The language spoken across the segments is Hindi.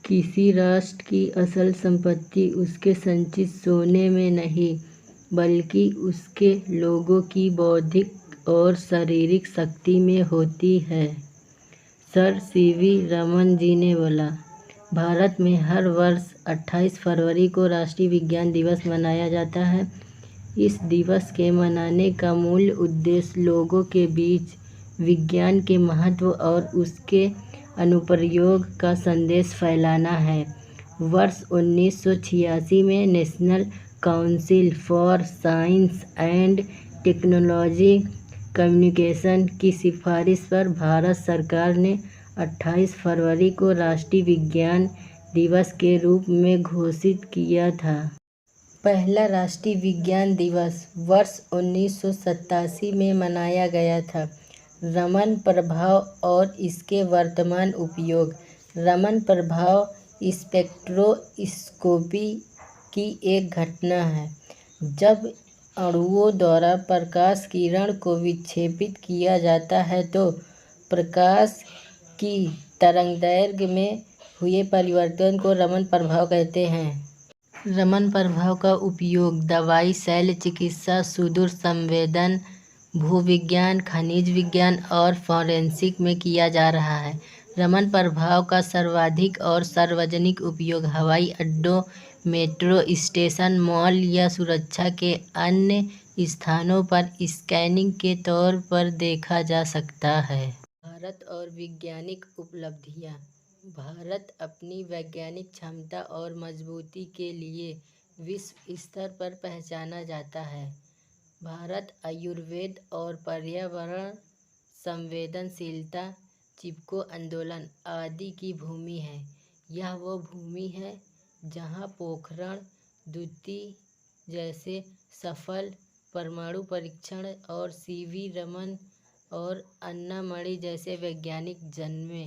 किसी राष्ट्र की असल संपत्ति उसके संचित सोने में नहीं, बल्कि उसके लोगों की बौद्धिक और शारीरिक शक्ति में होती है। सर सीवी रमन जी ने बोला। भारत में हर वर्ष 28 फरवरी को राष्ट्रीय विज्ञान दिवस मनाया जाता है। इस दिवस के मनाने का मूल उद्देश्य लोगों के बीच विज्ञान के महत्व और उसके अनुप्रयोग का संदेश फैलाना है। वर्ष 1986 में national council for science and technology communication की सिफारिश पर भारत सरकार ने 28 फरवरी को राष्ट्रीय विज्ञान दिवस के रूप में घोषित किया था। पहला राष्ट्रीय विज्ञान दिवस वर्ष 1987 में मनाया गया था। रमन प्रभाव और इसके वर्तमान उपयोग। रमन प्रभाव स्पेक्ट्रोस्कोपी की एक घटना है जब अणुओं द्वारा प्रकाश किरण को विक्षेपित किया जाता है तो प्रकाश की तरंगदैर्घ्य में हुए परिवर्तन को रमन प्रभाव कहते हैं। रमन प्रभाव का उपयोग दवाई, शल्य चिकित्सा, सुदूर संवेदन, भूविज्ञान, खनिज विज्ञान और फॉरेंसिक में किया जा रहा है। रमन प्रभाव का सर्वाधिक और सार्वजनिक उपयोग हवाई अड्डों, मेट्रो स्टेशन, मॉल या सुरक्षा के अन्य स्थानों पर स्कैनिंग के तौर पर देखा जा सकता है। भारत और वैज्ञानिक उपलब्धियां। भारत अपनी वैज्ञानिक क्षमता और मजबूती के लिए विश्व स्तर पर पहचाना जाता है। भारत आयुर्वेद और पर्यावरण संवेदनशीलता, चिपको आंदोलन आदि की भूमि है। यह वो भूमि है जहाँ पोखरण द्वितीय जैसे सफल परमाणु परीक्षण और सीवी रमन और अन्नामणि जैसे वैज्ञानिक जन्मे।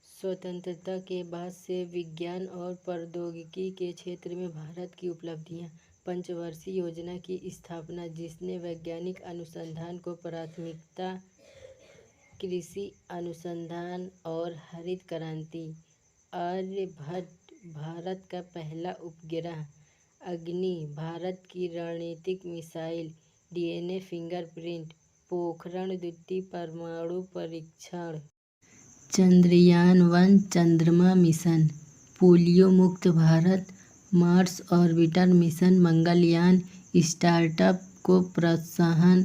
स्वतंत्रता के बाद से विज्ञान और प्रौद्योगिकी के क्षेत्र में भारत की उपलब्धियां। पंचवर्षीय योजना की स्थापना जिसने वैज्ञानिक अनुसंधान को प्राथमिकता, कृषि अनुसंधान और हरित क्रांति। आर्यभट्ट भारत का पहला उपग्रह। अग्नि भारत की रणनीतिक मिसाइल। DNA fingerprint. पोखरण द्वितीय परमाणु परीक्षण। चंद्रयान-1 चंद्रमा मिशन। पोलियो मुक्त Bharat. Mars orbiter mission. Mangalyaan startup को प्रोत्साहन।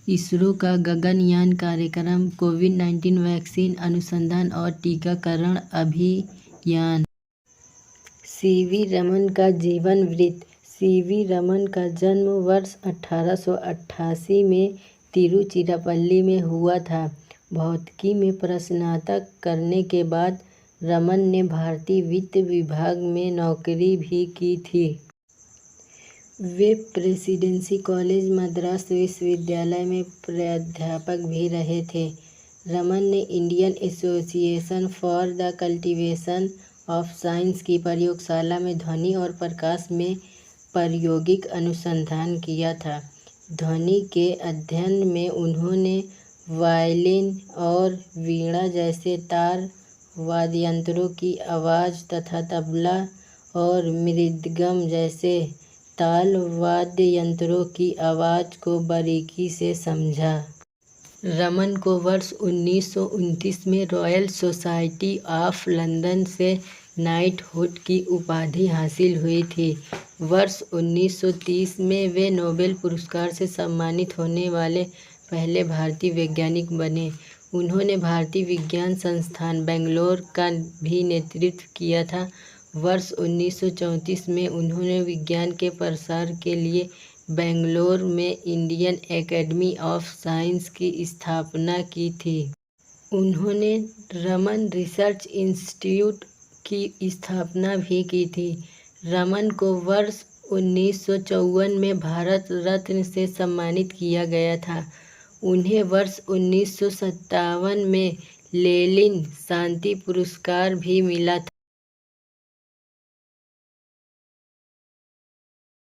इसरो का गगनयान कार्यक्रम। कोविड-19 वैक्सीन अनुसंधान और टीकाकरण अभियान। सीवी रमन का जीवन वृत्त। सीवी रमन का जन्म वर्ष 1888 में तिरुचिरापल्ली में हुआ था। भौतिकी में स्नातक करने के बाद रमन ने भारतीय वित्त विभाग में नौकरी भी की थी। वे प्रेसिडेंसी कॉलेज मद्रास विश्वविद्यालय में प्राध्यापक भी रहे थे। रमन ने Indian association for the cultivation of science की प्रयोगशाला में ध्वनि और प्रकाश में प्रायोगिक अनुसंधान किया था। ध्वनि के अध्ययन में उन्होंने वायलिन और वीणा जैसे तार वाद्ययंत्रों की आवाज़ तथा तबला और मृदंगम जैसे ताल वाद्ययंत्रों की आवाज़ को बारीकी से समझा। रमन को वर्ष 1929 में रॉयल सोसाइटी ऑफ लंदन से नाइटहुड की उपाधि हासिल हुई थी। वर्ष 1930 में वे नोबेल पुरस्कार से सम्मानित होने वाले पहले भारतीय वैज्ञानिक बने। उन्होंने भारतीय विज्ञान संस्थान बेंगलोर का भी नेतृत्व किया था। वर्ष 1934 में उन्होंने विज्ञान के प्रसार के लिए बेंगलोर में इंडियन एकेडमी ऑफ साइंस की स्थापना की थी। उन्होंने रमन रिसर्च इंस्टीट्यूट की स्थापना भी की थी। रमन को वर्ष 1954 में भारत रत्न से सम्मानित किया गया था। उन्हें वर्ष 1957 में लेनिन शांति पुरस्कार भी मिला था।